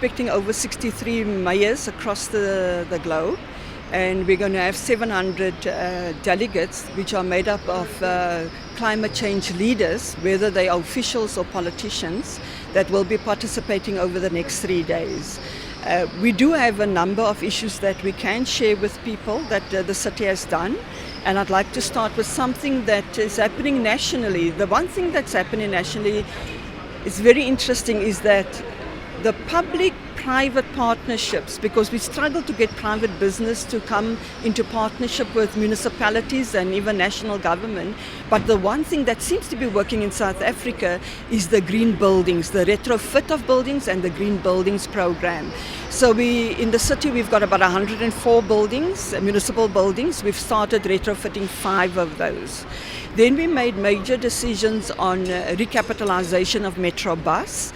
expecting over 63 mayors across the globe. And we're going to have 700 delegates, which are made up of climate change leaders, whether they are officials or politicians, that will be participating over the next 3 days. We do have a number of issues that we can share with people that the city has done. And I'd like to start with something that is happening nationally. The one thing that's happening nationally is very interesting is that the public-private partnerships, because we struggle to get private business to come into partnership with municipalities and even national government. But the one thing that seems to be working in South Africa is the green buildings, the retrofit of buildings and the green buildings program. So in the city, we've got about 104 buildings, municipal buildings. We've started retrofitting 5 of those. Then we made major decisions on recapitalization of Metro Bus.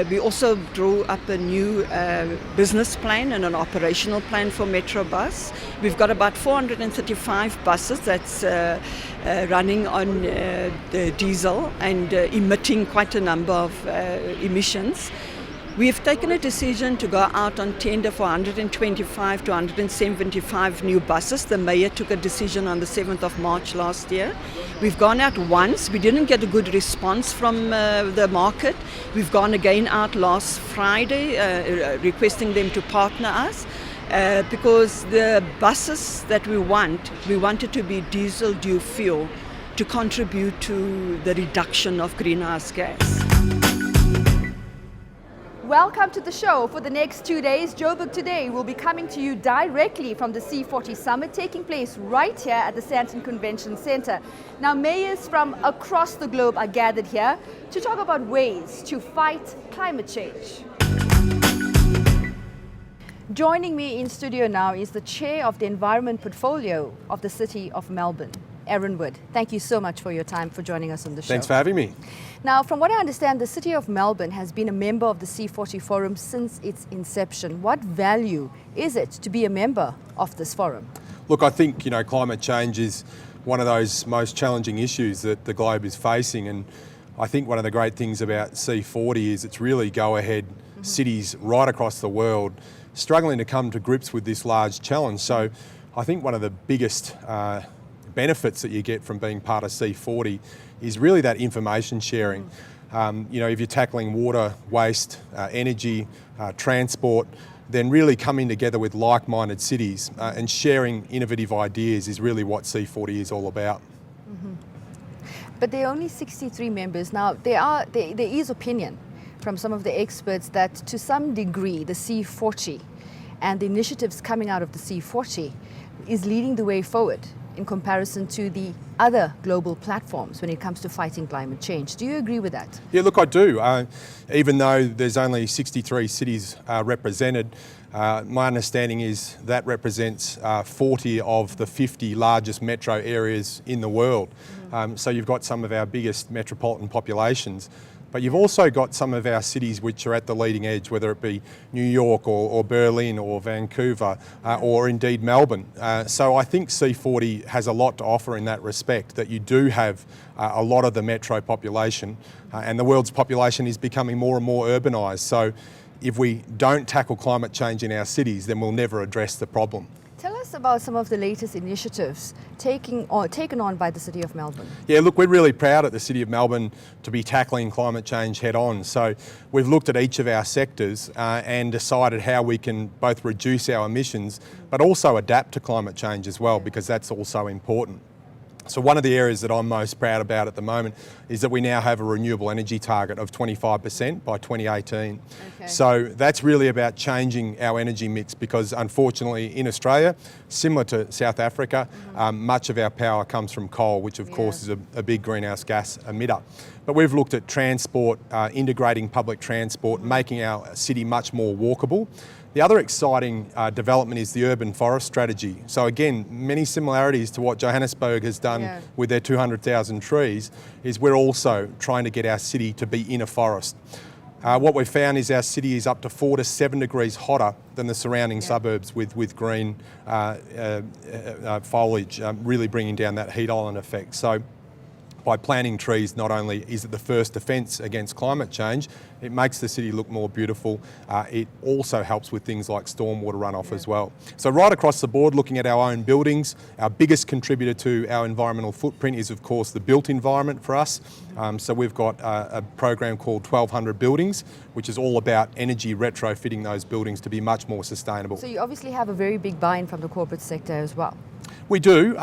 We also drew up a new business plan and an operational plan for Metro Bus. We've got about 435 buses that's running on the diesel and emitting quite a number of emissions. We have taken a decision to go out on tender for 125 to 175 new buses. The mayor took a decision on the 7th of March last year. We've gone out once. We didn't get a good response from the market. We've gone again out last Friday requesting them to partner us because the buses that we want it to be diesel dual fuel to contribute to the reduction of greenhouse gas. Welcome to the show. For the next 2 days, Joburg Today will be coming to you directly from the C40 Summit taking place right here at the Sandton Convention Centre. Now, mayors from across the globe are gathered here to talk about ways to fight climate change. Joining me in studio now is the chair of the Environment Portfolio of the City of Melbourne, Aaron Wood. Thank you so much for your time, for joining us on the show. Thanks for having me. Now, from what I understand, the City of Melbourne has been a member of the C40 Forum since its inception. What value is it to be a member of this forum? Look, I think, climate change is one of those most challenging issues that the globe is facing. And I think one of the great things about C40 is it's really go-ahead cities right across the world struggling to come to grips with this large challenge. So I think one of the biggest benefits that you get from being part of C40 is really that information sharing. If you're tackling water, waste, energy, transport, then really coming together with like-minded cities and sharing innovative ideas is really what C40 is all about. But there are only 63 members. Now, there is opinion from some of the experts that to some degree the C40 and the initiatives coming out of the C40 is leading the way forward in comparison to the other global platforms when it comes to fighting climate change. Do you agree with that? Yeah, look, I do. Even though there's only 63 cities represented, my understanding is that represents 40 of the 50 largest metro areas in the world. So you've got some of our biggest metropolitan populations. But you've also got some of our cities which are at the leading edge, whether it be New York or Berlin or Vancouver or indeed Melbourne. So I think C40 has a lot to offer in that respect, that you do have a lot of the metro population and the world's population is becoming more and more urbanised. So if we don't tackle climate change in our cities, then we'll never address the problem. Tell us about some of the latest initiatives taken on by the City of Melbourne. Yeah, look, we're really proud at the City of Melbourne to be tackling climate change head on. So we've looked at each of our sectors and decided how we can both reduce our emissions but also adapt to climate change as well, because that's also important. So one of the areas that I'm most proud about at the moment is that we now have a renewable energy target of 25% by 2018. Okay. So that's really about changing our energy mix, because unfortunately in Australia, similar to South Africa, much of our power comes from coal, which of course is a big greenhouse gas emitter. But we've looked at transport, integrating public transport, making our city much more walkable. The other exciting development is the urban forest strategy. So again, many similarities to what Johannesburg has done with their 200,000 trees, is we're also trying to get our city to be in a forest. What we've found is our city is up to 4 to 7 degrees hotter than the surrounding suburbs with green foliage, really bringing down that heat island effect. So by planting trees, not only is it the first defence against climate change, it makes the city look more beautiful. It also helps with things like stormwater runoff as well. So right across the board, looking at our own buildings, our biggest contributor to our environmental footprint is of course the built environment for us. So we've got a program called 1200 Buildings, which is all about energy retrofitting those buildings to be much more sustainable. So you obviously have a very big buy-in from the corporate sector as well. We do.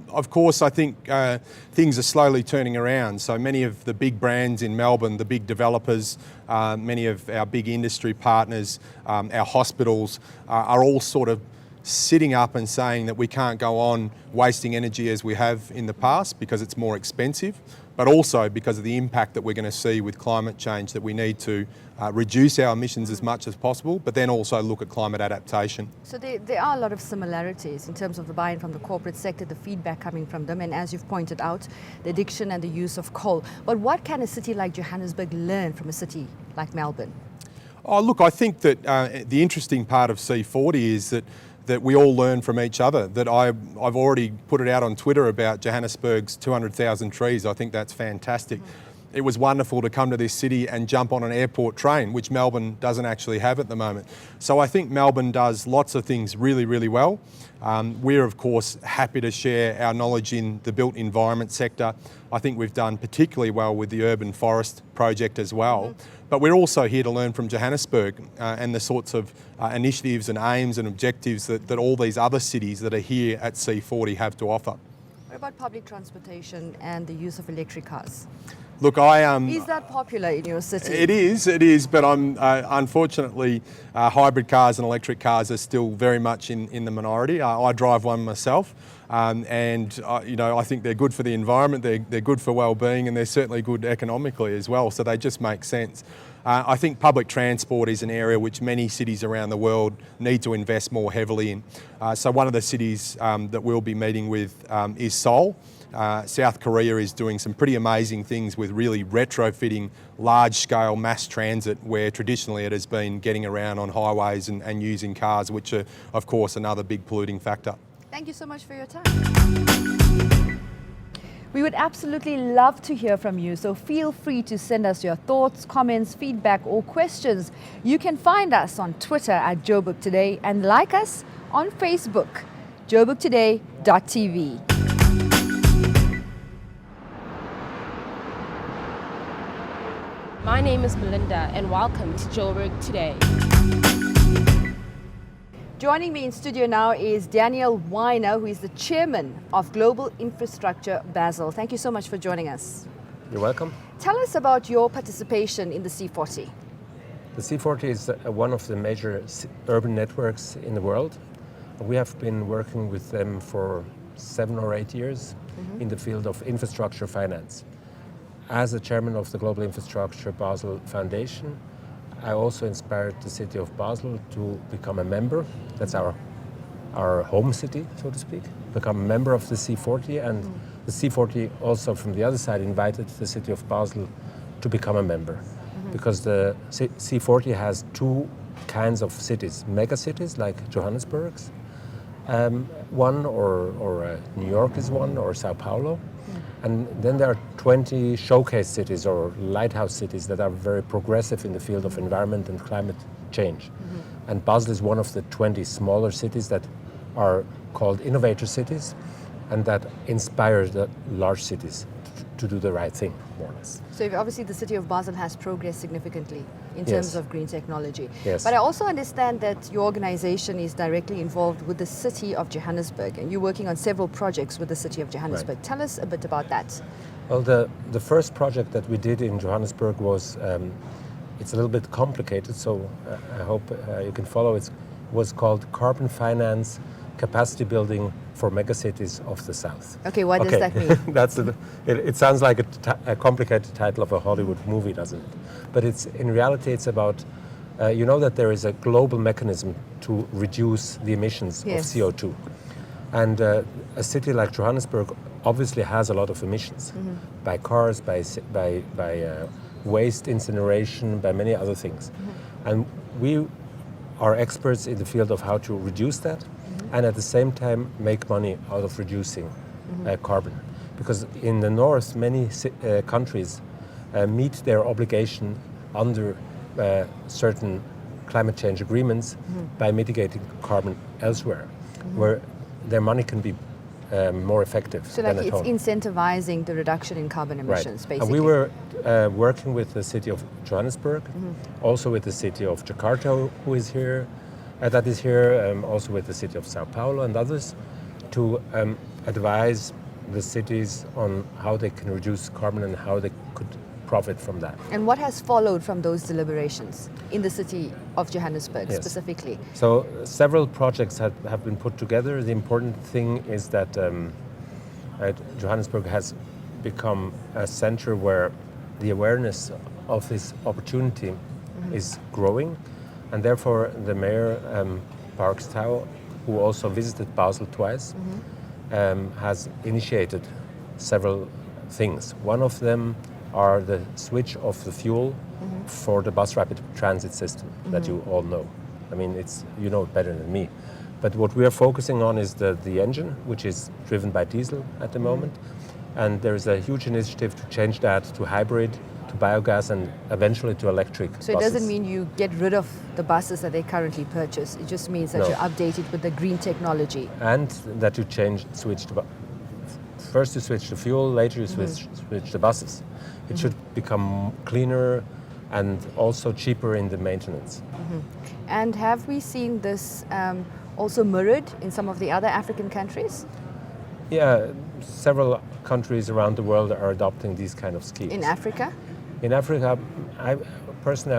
Of course, I think things are slowly turning around. So many of the big brands in Melbourne, the big developers, many of our big industry partners, our hospitals are all sort of sitting up and saying that we can't go on wasting energy as we have in the past because it's more expensive, but also because of the impact that we're going to see with climate change, that we need to reduce our emissions as much as possible, but then also look at climate adaptation. So there are a lot of similarities in terms of the buy-in from the corporate sector, the feedback coming from them, and as you've pointed out, the addiction and the use of coal. But what can a city like Johannesburg learn from a city like Melbourne? Oh, look, I think that the interesting part of C40 is that we all learn from each other. That I've already put it out on Twitter about Johannesburg's 200,000 trees. I think that's fantastic. It was wonderful to come to this city and jump on an airport train, which Melbourne doesn't actually have at the moment. So I think Melbourne does lots of things really, really well. We're of course happy to share our knowledge in the built environment sector. I think we've done particularly well with the urban forest project as well. But we're also here to learn from Johannesburg and the sorts of initiatives and aims and objectives that all these other cities that are here at C40 have to offer. What about public transportation and the use of electric cars? Look, Is that popular in your city? It is, but unfortunately, hybrid cars and electric cars are still very much in the minority. I drive one myself, and I think they're good for the environment, they're good for well-being, and they're certainly good economically as well, so they just make sense. I think public transport is an area which many cities around the world need to invest more heavily in. So one of the cities that we'll be meeting with is Seoul. South Korea is doing some pretty amazing things with really retrofitting large-scale mass transit where traditionally it has been getting around on highways and using cars, which are, of course, another big polluting factor. Thank you so much for your time. We would absolutely love to hear from you, so feel free to send us your thoughts, comments, feedback or questions. You can find us on Twitter at Joburg Today and like us on Facebook, joburgtoday.tv. My name is Melinda and welcome to Joburg Today. Joining me in studio now is Daniel Weiner, who is the chairman of Global Infrastructure Basel. Thank you so much for joining us. You're welcome. Tell us about your participation in the C40. The C40 is one of the major urban networks in the world. We have been working with them for 7 or 8 years in the field of infrastructure finance. As the chairman of the Global Infrastructure Basel Foundation, I also inspired the city of Basel to become a member. That's our home city, so to speak, become a member of the C40, and the C40 also from the other side invited the city of Basel to become a member, because the C40 has two kinds of cities, mega cities like Johannesburg's, one or New York is one, or Sao Paulo. And then there are 20 showcase cities or lighthouse cities that are very progressive in the field of environment and climate change. And Basel is one of the 20 smaller cities that are called innovator cities and that inspire the large cities to do the right thing, more or less. So obviously the city of Basel has progressed significantly in terms of green technology. Yes. But I also understand that your organization is directly involved with the city of Johannesburg, and you're working on several projects with the city of Johannesburg. Right. Tell us a bit about that. Well, the first project that we did in Johannesburg was, it's a little bit complicated, so I hope you can follow. It was called Carbon Finance Capacity Building for Megacities of the South. Okay, what does that mean? It sounds like a complicated title of a Hollywood movie, doesn't it? But in reality, it's about, you know that there is a global mechanism to reduce the emissions of CO2. And a city like Johannesburg obviously has a lot of emissions by cars, by waste incineration, by many other things. And we are experts in the field of how to reduce that and at the same time make money out of reducing carbon. because in the north, many countries meet their obligation under certain climate change agreements by mitigating carbon elsewhere, where their money can be more effective So than like at it's home. incentivizing the reduction in carbon emissions, And basically. we were working with the city of Johannesburg, also with the city of Jakarta, who is here, that is here, also with the city of Sao Paulo and others, to advise the cities on how they can reduce carbon and how they could profit from that. And what has followed from those deliberations in the city of Johannesburg Yes. specifically? So several projects have been put together. The important thing is that Johannesburg has become a center where the awareness of this opportunity is growing, and therefore the mayor, Parks Tau, who also visited Basel twice, has initiated several things. One of them are the switch of the fuel for the bus rapid transit system that you all know. I mean, you know it better than me. But what we are focusing on is the engine, which is driven by diesel at the moment. And there is a huge initiative to change that to hybrid, to biogas, and eventually to electric So it buses. doesn't mean you get rid of the buses that they currently purchase. It just means that No. you update it with the green technology. And that you switch to first you switch the fuel, later you switch the buses. It should become cleaner and also cheaper in the maintenance. And have we seen this also mirrored in some of the other African countries? Yeah, several countries around the world are adopting these kind of schemes. In Africa? In Africa, I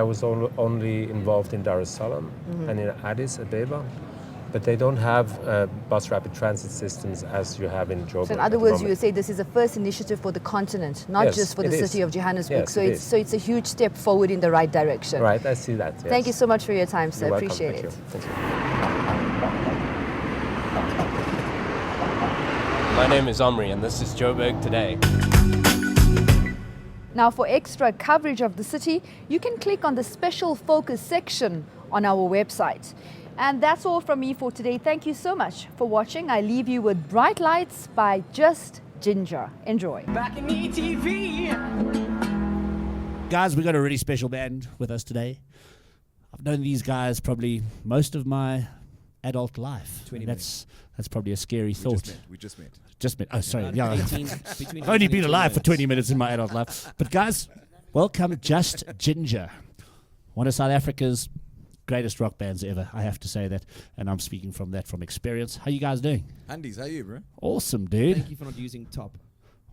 was only involved in Dar es Salaam and in Addis Ababa, but they don't have bus rapid transit systems as you have in Joburg. So in at other the words, you moment. would say this is a first initiative for the continent, not Yes, just for it the is. city of Johannesburg. Yes, so it it's is. so it's a huge step forward in the right direction. Right, I see that. Yes. Thank you so much for your time, sir. You're welcome. Appreciate Thank it. you. Thank you. My name is Omri and this is Joburg Today. Now, for extra coverage of the city, you can click on the special focus section on our website. And that's all from me for today. Thank you so much for watching. I leave you with Bright Lights by Just Ginger. Enjoy. Back in ETV. Guys, we got a really special band with us today. I've known these guys probably most of my adult life. 20 That's probably a scary thought. We just met. Just met. Oh, sorry. Yeah. 18 I've only been alive for 20 minutes in my adult life. But guys, welcome Just Ginger, one of South Africa's greatest rock bands ever. I have to say that, and I'm speaking from experience. How you guys doing? Andy's, how are you, bro? Awesome, dude. Thank you for not using top.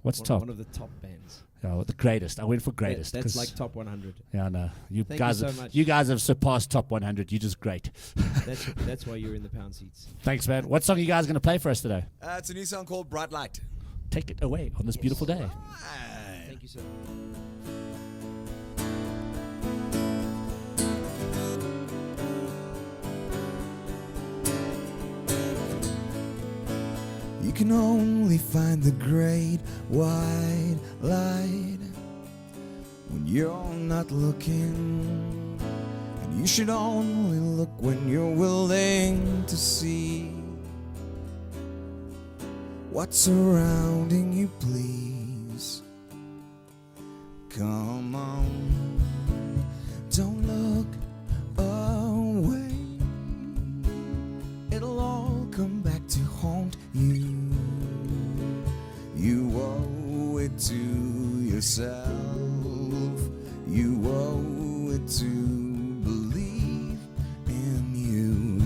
What's top? One of the top bands. Oh, the greatest. I went for greatest. That's 'cause- like top 100. Yeah, no. You Thank guys, you so much. you guys have surpassed top 100. You're just great. That's why you're in the pound seats. Thanks, man. What song are you guys going to play for us today? It's a new song called Bright Light. Take it away on this beautiful day. Thank you, sir. You can only find the great white light when you're not looking. And you should only look when you're willing to see what's surrounding you, please. Come on, don't look away. It'll all come back to haunt you. You owe it to yourself. You owe it to believe in you.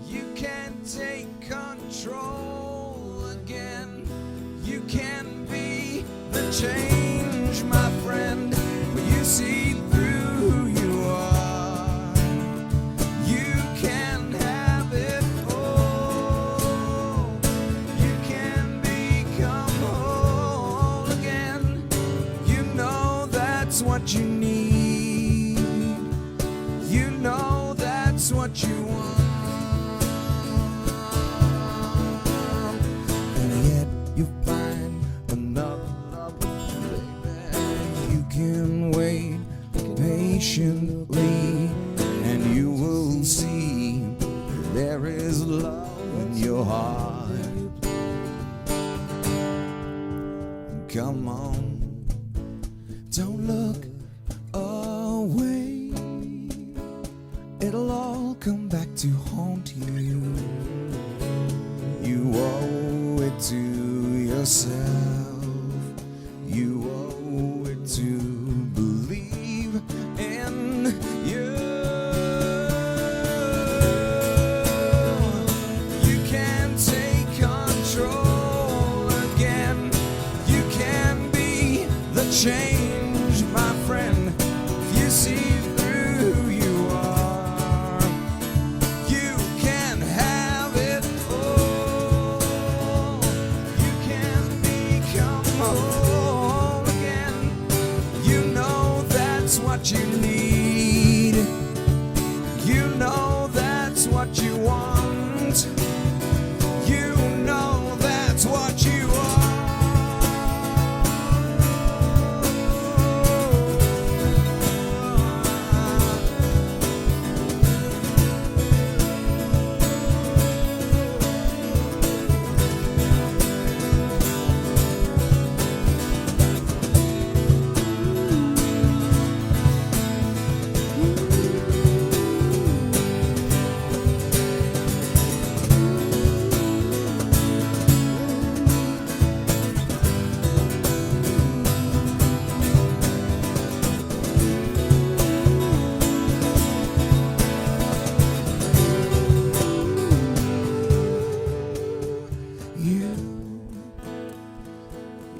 You can take control again. You can be the change, my friend, when you see through who you are. You can have it all. You can become whole again. You know that's what you need. You know that's what you want. And yet you find another baby. You can wait patiently, and you will see there is love in in your heart. Come on, don't look away. It'll all come back to haunt you. You owe it to yourself. You owe it to believe in you. You can take control again. You can be the change, my friend. If you see through who you are, you can have it all. You can become whole again. You know that's what you need. You know that's what you want. You know that's what you are.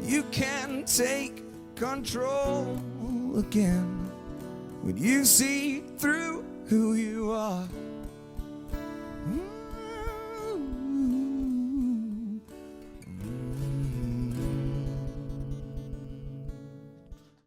You can take control again when you see through who you are.